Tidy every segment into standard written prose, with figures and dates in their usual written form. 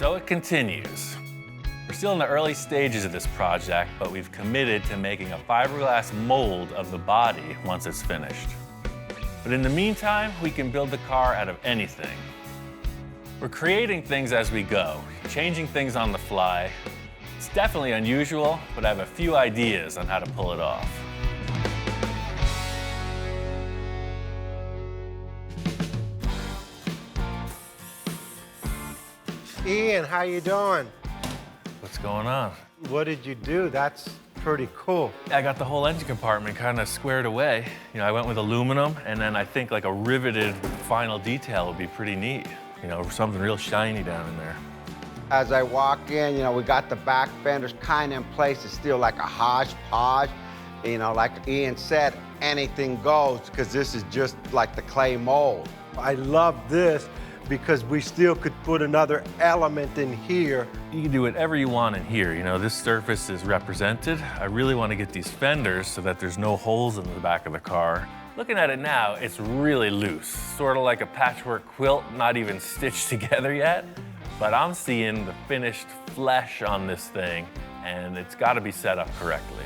So it continues. We're still in the early stages of this project, but we've committed to making a fiberglass mold of the body once it's finished. But in the meantime, we can build the car out of anything. We're creating things as we go, changing things on the fly. It's definitely unusual, but I have a few ideas on how to pull it off. Ian, how you doing? What's going on? What did you do? That's pretty cool. I got the whole engine compartment kind of squared away. You know, I went with aluminum, and then I think like a riveted final detail would be pretty neat. You know, something real shiny down in there. As I walk in, you know, we got the back fenders kind of in place. It's still like a hodgepodge. You know, like Ian said, anything goes, because this is just like the clay mold. I love this because we still could put another element in here. You can do whatever you want in here. You know, this surface is represented. I really want to get these fenders so that there's no holes in the back of the car. Looking at it now, it's really loose, sort of like a patchwork quilt, not even stitched together yet. But I'm seeing the finished flesh on this thing, and it's got to be set up correctly.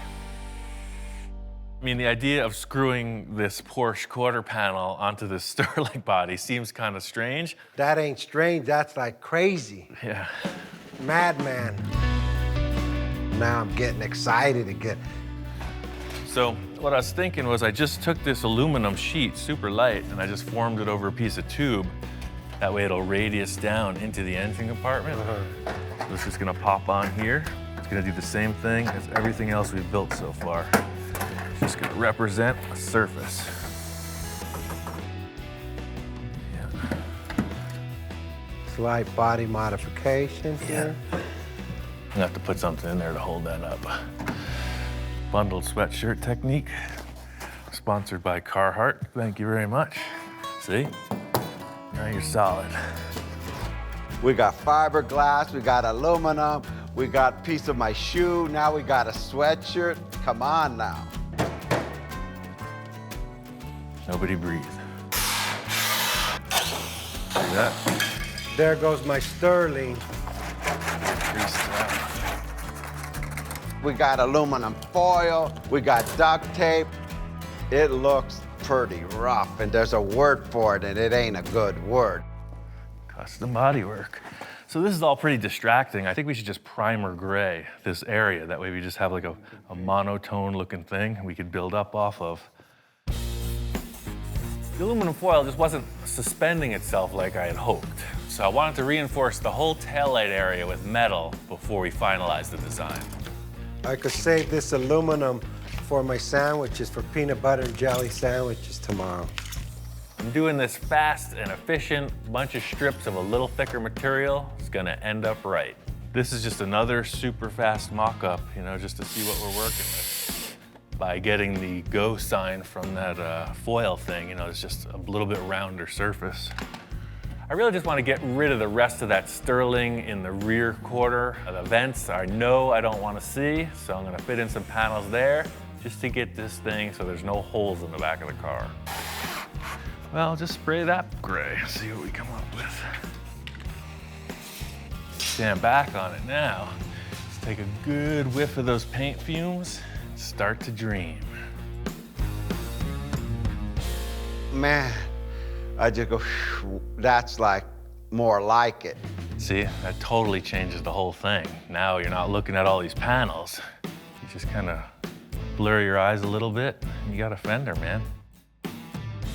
I mean, the idea of screwing this Porsche quarter panel onto this Sterling body seems kind of strange. That ain't strange, that's like crazy. Yeah. Madman. Now I'm getting excited again. So what I was thinking was I just took this aluminum sheet, super light, and I just formed it over a piece of tube. That way it'll radius down into the engine compartment. So this is gonna pop on here. It's gonna do the same thing as everything else we've built so far. It's just gonna represent a surface. Yeah. Slight body modification here. I'm gonna have to put something in there to hold that up. Bundled sweatshirt technique, sponsored by Carhartt. Thank you very much. See? Now you're solid. We got fiberglass, we got aluminum, we got a piece of my shoe, now we got a sweatshirt. Come on now. Nobody breathe. See that? There goes my Sterling. We got aluminum foil, we got duct tape. It looks pretty rough, and there's a word for it, and it ain't a good word. Custom bodywork. So this is all pretty distracting. I think we should just primer gray this area. That way we just have like a monotone looking thing we could build up off of. The aluminum foil just wasn't suspending itself like I had hoped. So I wanted to reinforce the whole taillight area with metal before we finalized the design. I could save this aluminum for my sandwiches, for peanut butter and jelly sandwiches tomorrow. I'm doing this fast and efficient, bunch of strips of a little thicker material. It's gonna end up right. This is just another super fast mock-up, you know, just to see what we're working with. By getting the go sign from that foil thing, you know, it's just a little bit rounder surface. I really just want to get rid of the rest of that Sterling in the rear quarter. The vents I know I don't want to see, so I'm going to fit in some panels there just to get this thing so there's no holes in the back of the car. Well, just spray that gray, see what we come up with. Stand back on it now. Let's take a good whiff of those paint fumes and start to dream. Man, I just go, that's like more like it. See, that totally changes the whole thing. Now you're not looking at all these panels. You just kind of blur your eyes a little bit, and you got a fender, man.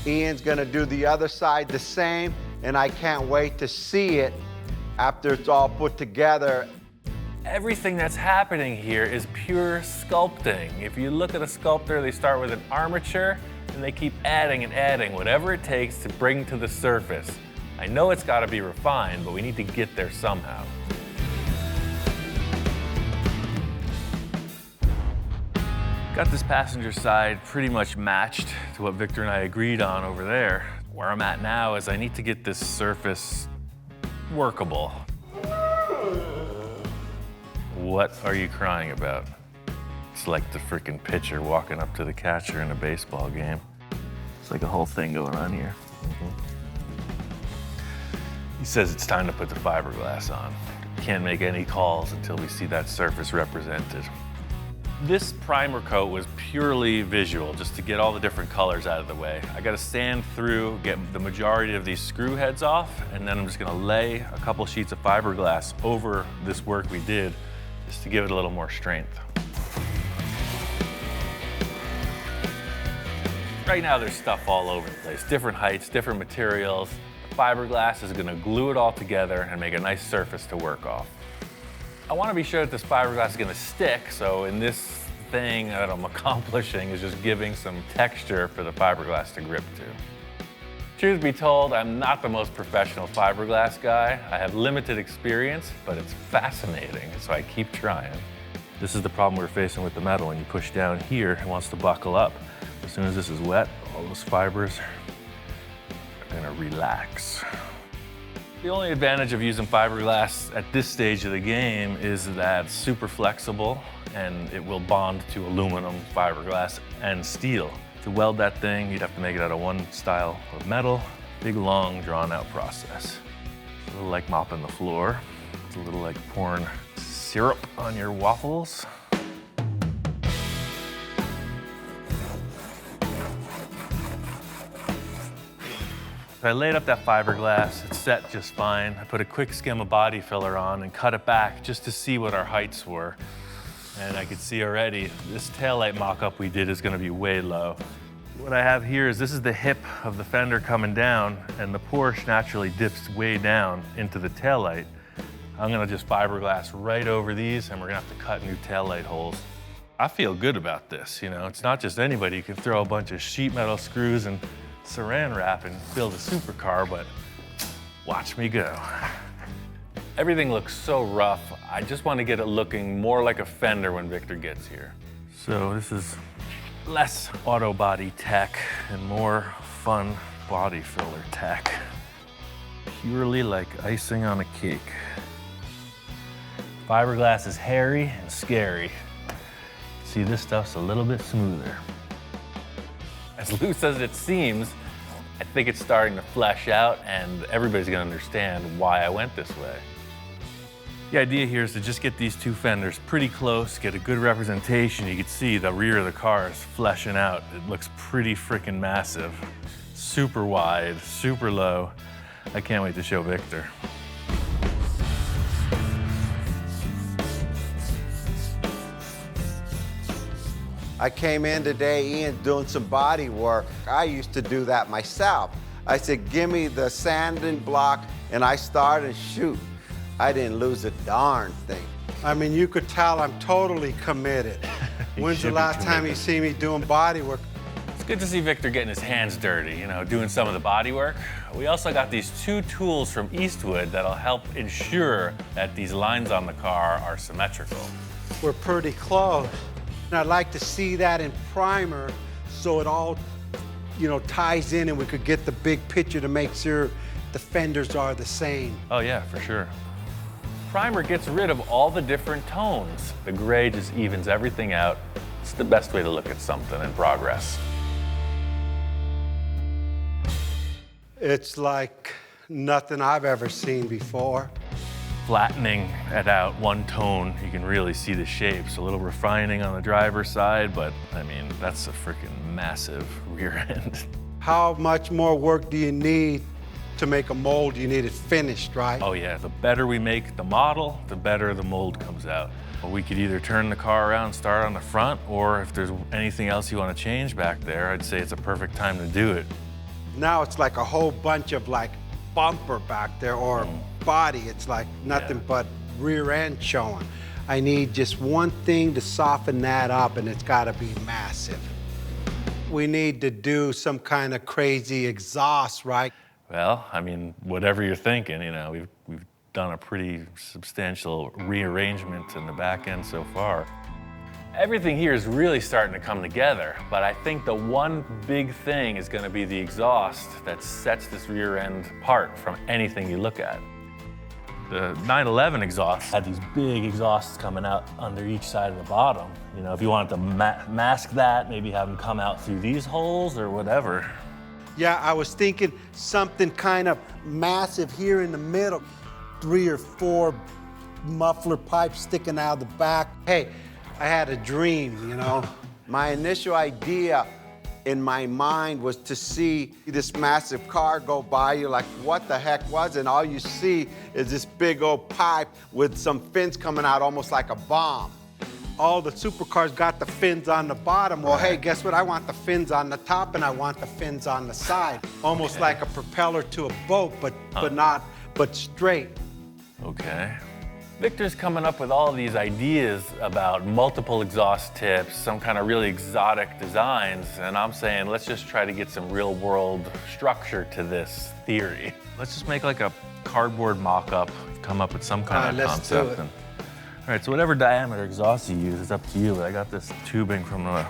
Ian's gonna do the other side the same, and I can't wait to see it after it's all put together. Everything that's happening here is pure sculpting. If you look at a sculptor, they start with an armature, and they keep adding and adding whatever it takes to bring to the surface. I know it's gotta be refined, but we need to get there somehow. Got this passenger side pretty much matched to what Victor and I agreed on over there. Where I'm at now is I need to get this surface workable. What are you crying about? It's like the freaking pitcher walking up to the catcher in a baseball game. It's like a whole thing going on here. He says it's time to put the fiberglass on. can't make any calls until we see that surface represented. This primer coat was purely visual, just to get all the different colors out of the way. I gotta sand through, get the majority of these screw heads off, and then I'm just gonna lay a couple sheets of fiberglass over this work we did, just to give it a little more strength. Right now there's stuff all over the place, different heights, different materials. The fiberglass is gonna glue it all together and make a nice surface to work off. I want to be sure that this fiberglass is going to stick, so in this thing that I'm accomplishing is just giving some texture for the fiberglass to grip to. Truth be told, I'm not the most professional fiberglass guy. I have limited experience, but it's fascinating, so I keep trying. This is the problem we're facing with the metal. When you push down here, it wants to buckle up. As soon as this is wet, all those fibers are going to relax. The only advantage of using fiberglass at this stage of the game is that it's super flexible and it will bond to aluminum, fiberglass, and steel. To weld that thing, you'd have to make it out of one style of metal. Big, long, drawn-out process. It's a little like mopping the floor. It's a little like pouring syrup on your waffles. I laid up that fiberglass, it's set just fine. I put a quick skim of body filler on and cut it back just to see what our heights were. And I could see already, this taillight mock-up we did is gonna be way low. What I have here is, this is the hip of the fender coming down, and the Porsche naturally dips way down into the taillight. I'm gonna just fiberglass right over these, and we're gonna have to cut new taillight holes. I feel good about this, you know? It's not just anybody who can throw a bunch of sheet metal screws and saran wrap and build a supercar, but watch me go. Everything looks so rough. I just want to get it looking more like a fender when Victor gets here. So this is less auto body tech and more fun body filler tech. Purely like icing on a cake. Fiberglass is hairy and scary. See, this stuff's a little bit smoother. As loose as it seems, I think it's starting to flesh out, and everybody's gonna understand why I went this way. The idea here is to just get these two fenders pretty close, get a good representation. You can see the rear of the car is fleshing out. It looks pretty freaking massive. Super wide, super low. I can't wait to show Victor. I came in today, Ian, doing some body work. I used to do that myself. I said, give me the sanding block, and I started and shoot. I didn't lose a darn thing. I mean, you could tell I'm totally committed. When's the last time you see me doing body work? It's good to see Victor getting his hands dirty, you know, doing some of the body work. We also got these two tools from Eastwood that'll help ensure that these lines on the car are symmetrical. We're pretty close. And I'd like to see that in primer so it all, you know, ties in and we could get the big picture to make sure the fenders are the same. Oh yeah, for sure. Primer gets rid of all the different tones. The gray just evens everything out. It's the best way to look at something in progress. It's like nothing I've ever seen before. Flattening it out one tone, you can really see the shapes. A little refining on the driver's side, but I mean, that's a freaking massive rear end. How much more work do you need to make a mold? You need it finished, right? Oh yeah, the better we make the model, the better the mold comes out. We could either turn the car around and start on the front, or if there's anything else you want to change back there, I'd say it's a perfect time to do it. Now it's like a whole bunch of like bumper back there or body. It's like nothing but rear end showing. I need just one thing to soften that up, and it's got to be massive. We need to do some kind of crazy exhaust, right? Well, I mean, whatever you're thinking, you know, we've done a pretty substantial rearrangement in the back end so far. Everything here is really starting to come together, but I think the one big thing is going to be the exhaust that sets this rear end apart from anything you look at. The 911 exhaust had these big exhausts coming out under each side of the bottom. You know, if you wanted to mask that, maybe have them come out through these holes or whatever. Yeah, I was thinking something kind of massive here in the middle. 3 or 4 muffler pipe sticking out of the back. Hey, I had a dream, you know. My initial idea in my mind was to see this massive car go by you, like what the heck was it? And all you see is this big old pipe with some fins coming out almost like a bomb. All the supercars got the fins on the bottom. Well, hey, guess what? I want the fins on the top and I want the fins on the side. Almost like a propeller to a boat, but straight. Okay. Victor's coming up with all these ideas about multiple exhaust tips, some kind of really exotic designs, and I'm saying let's just try to get some real world structure to this theory. Let's just make like a cardboard mock-up, come up with some kind of concept. All right, so whatever diameter exhaust you use, it's up to you, but I got this tubing from the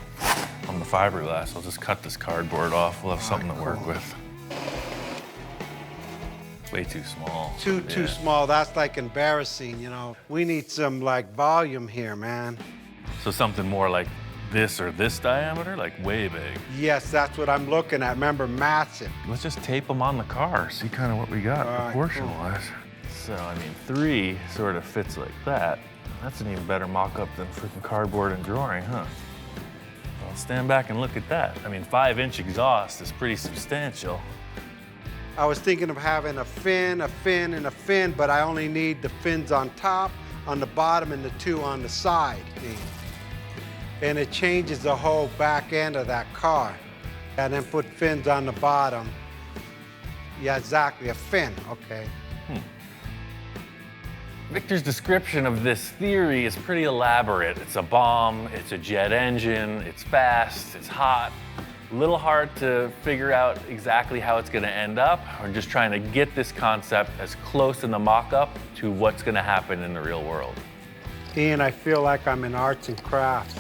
fiberglass. I'll just cut this cardboard off. We'll have something to work with. Way too small. Too small. That's like embarrassing, you know. We need some like volume here, man. So something more like this or this diameter, like way big. Yes, that's what I'm looking at. Remember, massive. Let's just tape them on the car, see kind of what we got proportion-wise. So, I mean, 3 sort of fits like that. That's an even better mock-up than freaking cardboard and drawing, huh? Well, stand back and look at that. I mean, 5-inch exhaust is pretty substantial. I was thinking of having a fin, and a fin, but I only need the fins on top, on the bottom, and the 2 on the side. And it changes the whole back end of that car. And then put fins on the bottom. Yeah, exactly, a fin, okay. Victor's description of this theory is pretty elaborate. It's a bomb, it's a jet engine, it's fast, it's hot. A little hard to figure out exactly how it's going to end up. We're just trying to get this concept as close in the mock-up to what's going to happen in the real world. Ian, I feel like I'm in arts and crafts.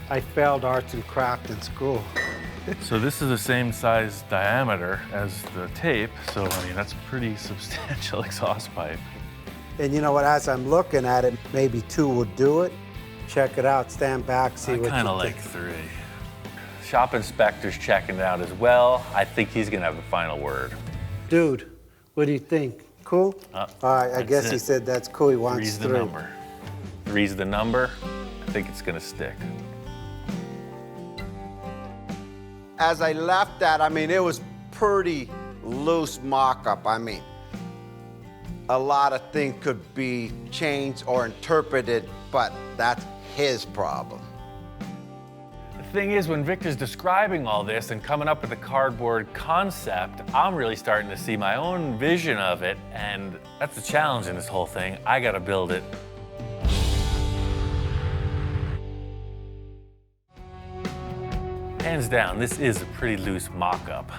I failed arts and crafts in school. So this is the same size diameter as the tape, so I mean, that's a pretty substantial exhaust pipe. And you know what, as I'm looking at it, maybe 2 would do it. Check it out, stand back, see what you think. I kind of like 3. Shop inspector's checking it out as well. I think he's gonna have the final word. Dude, what do you think? Cool? All right, I guess he said that's cool. He wants 3's 3. the number. 3's the number. I think it's gonna stick. As I left that, I mean, it was pretty loose mock-up. I mean, a lot of things could be changed or interpreted, but that's his problem. The thing is, when Victor's describing all this and coming up with a cardboard concept, I'm really starting to see my own vision of it, and that's the challenge in this whole thing. I gotta build it. Hands down, this is a pretty loose mock-up.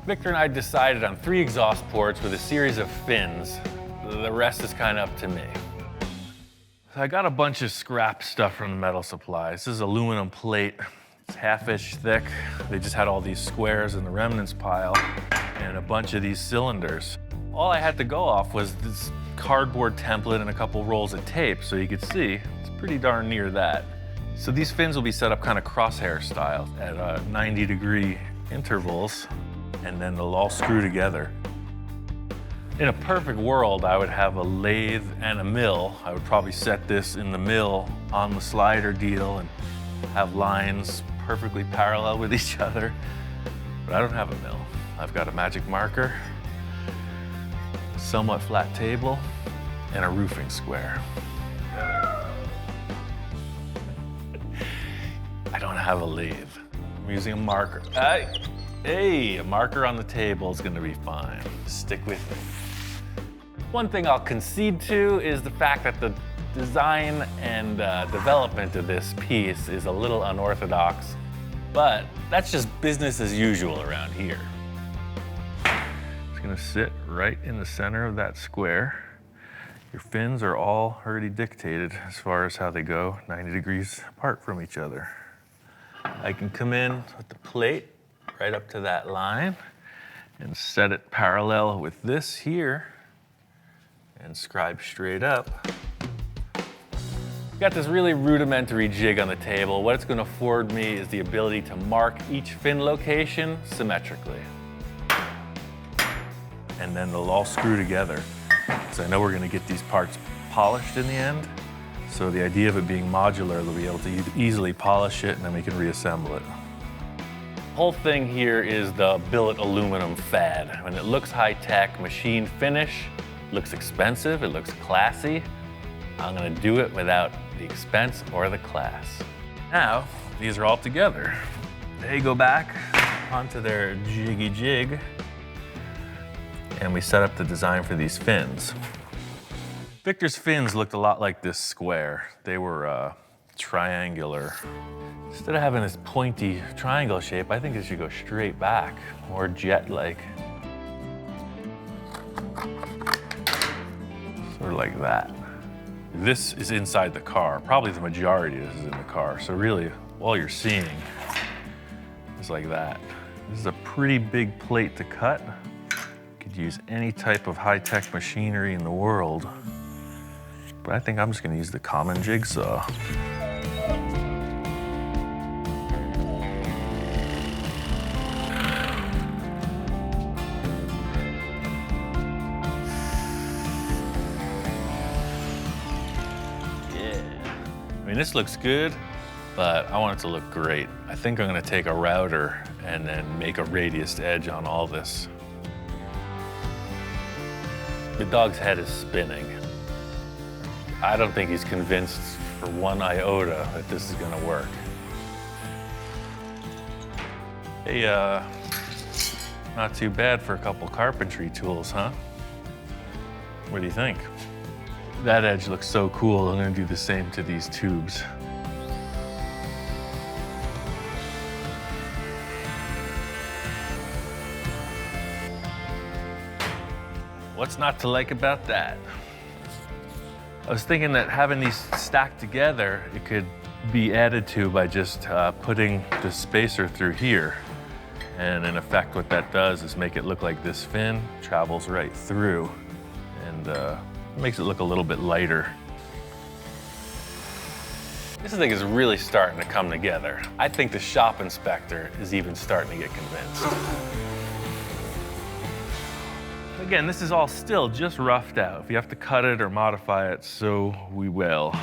Victor and I decided on 3 exhaust ports with a series of fins. The rest is kind of up to me. So I got a bunch of scrap stuff from the metal supply. This is aluminum plate. It's 1/2 thick. They just had all these squares in the remnants pile and a bunch of these cylinders. All I had to go off was this cardboard template and a couple rolls of tape, so you could see it's pretty darn near that. So these fins will be set up kind of crosshair style at 90-degree intervals, and then they'll all screw together. In a perfect world, I would have a lathe and a mill. I would probably set this in the mill on the slider deal and have lines perfectly parallel with each other. But I don't have a mill. I've got a magic marker, a somewhat flat table, and a roofing square. I don't have a lathe. I'm using a marker. Hey, a marker on the table is gonna be fine. Stick with me. One thing I'll concede to is the fact that the design and development of this piece is a little unorthodox, but that's just business as usual around here. It's gonna sit right in the center of that square. Your fins are all already dictated as far as how they go, 90 degrees apart from each other. I can come in with the plate right up to that line and set it parallel with this here and scribe straight up. Got this really rudimentary jig on the table. What it's going to afford me is the ability to mark each fin location symmetrically. And then they'll all screw together. So I know we're going to get these parts polished in the end. So the idea of it being modular, they'll be able to easily polish it and then we can reassemble it. The whole thing here is the billet aluminum fad. And it looks high-tech, machine finish, looks expensive, it looks classy. I'm gonna do it without the expense or the class. Now, these are all together. They go back onto their jiggy jig, and we set up the design for these fins. Victor's fins looked a lot like this square. They were triangular. Instead of having this pointy triangle shape, I think it should go straight back, more jet-like. Sort of like that. This is inside the car. Probably the majority of this is in the car. So really, all you're seeing is like that. This is a pretty big plate to cut. Could use any type of high-tech machinery in the world. But I think I'm just gonna use the common jigsaw. I mean, this looks good, but I want it to look great. I think I'm gonna take a router and then make a radius edge on all this. The dog's head is spinning. I don't think he's convinced for one iota that this is gonna work. Hey, not too bad for a couple carpentry tools, huh? What do you think? That edge looks so cool. I'm gonna do the same to these tubes. What's not to like about that? I was thinking that having these stacked together, it could be added to by just putting the spacer through here. And in effect, what that does is make it look like this fin travels right through and makes it look a little bit lighter. This thing is really starting to come together. I think the shop inspector is even starting to get convinced. Again, this is all still just roughed out. If you have to cut it or modify it, so we will.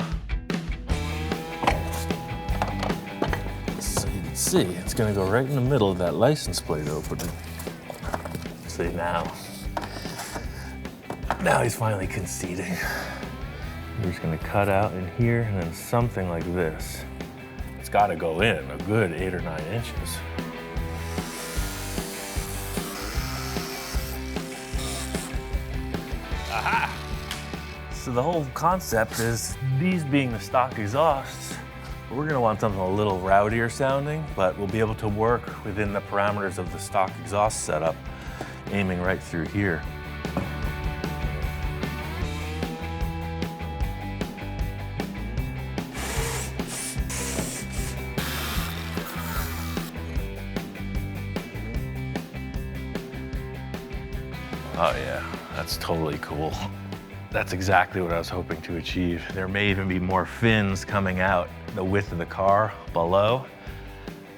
So you can see, it's gonna go right in the middle of that license plate opening. See now. Now he's finally conceding. We're just gonna cut out in here and then something like this. It's gotta go in a good 8 or 9 inches. Aha! So the whole concept is these being the stock exhausts, we're gonna want something a little rowdier sounding, but we'll be able to work within the parameters of the stock exhaust setup, aiming right through here. Oh yeah, that's totally cool. That's exactly what I was hoping to achieve. There may even be more fins coming out the width of the car below,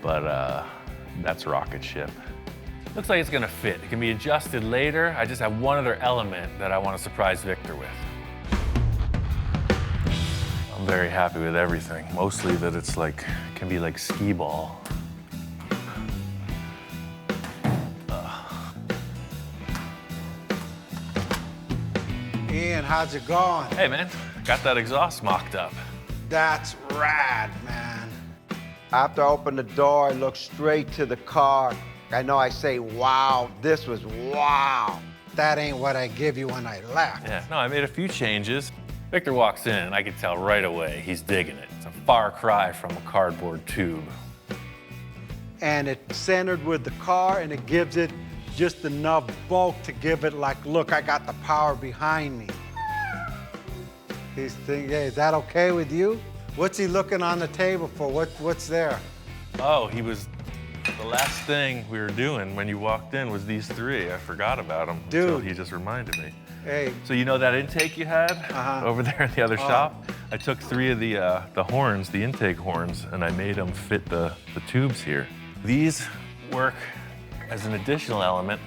but that's rocket ship. Looks like it's gonna fit. It can be adjusted later. I just have one other element that I want to surprise Victor with. I'm very happy with everything. Mostly that it's like, can be like skee ball. Ian, how's it going? Hey man, got that exhaust mocked up. That's rad, man. After I open the door, I look straight to the car. I know I say, wow, this was wow. That ain't what I give you when I left. Yeah, no, I made a few changes. Victor walks in and I can tell right away he's digging it. It's a far cry from a cardboard tube. And it's centered with the car and it gives it just enough bulk to give it like, look, I got the power behind me. He's thinking, hey, is that okay with you? What's he looking on the table for? What's there? Oh, the last thing we were doing when you walked in was these three. I forgot about them until he just reminded me. Hey. So you know that intake you had over there in the other shop? I took 3 of the horns, the intake horns, and I made them fit the tubes here. These work as an additional element,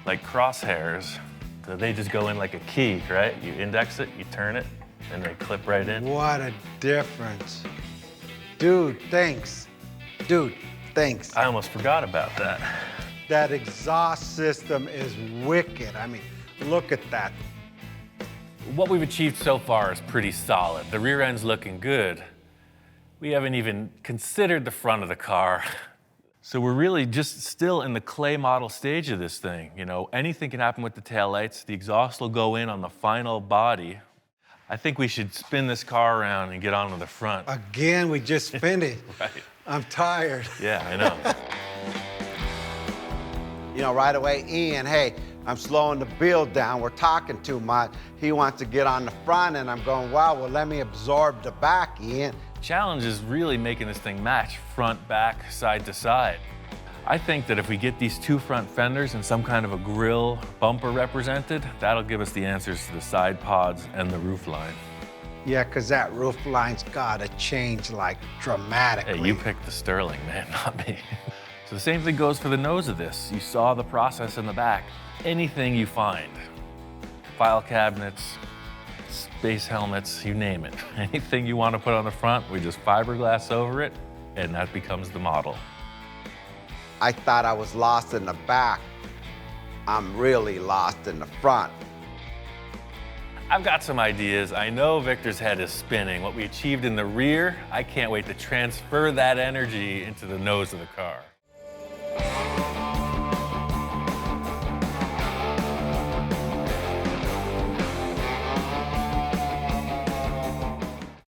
like crosshairs. So they just go in like a key, right? You index it, you turn it, And they clip right in. What a difference. Dude, thanks. Dude, thanks. I almost forgot about that. That exhaust system is wicked. I mean, look at that. What we've achieved so far is pretty solid. The rear end's looking good. We haven't even considered the front of the car. So we're really just still in the clay model stage of this thing. You know, anything can happen with the taillights. The exhaust will go in on the final body. I think we should spin this car around and get onto the front. Again, we just finished. Right. I'm tired. Yeah, I know. You know, right away, Ian, hey, I'm slowing the build down. We're talking too much. He wants to get on the front, and I'm going, wow, well, let me absorb the back, Ian. Challenge is really making this thing match front, back, side to side. I think that if we get these two front fenders and some kind of a grille bumper represented, that'll give us the answers to the side pods and the roof line. Yeah, because that roof line's got to change, like, dramatically. Hey, you picked the Sterling, man, not me. So the same thing goes for the nose of this. You saw the process in the back. Anything you find, file cabinets, space helmets, you name it. Anything you want to put on the front, we just fiberglass over it, and that becomes the model. I thought I was lost in the back. I'm really lost in the front. I've got some ideas. I know Victor's head is spinning. What we achieved in the rear, I can't wait to transfer that energy into the nose of the car.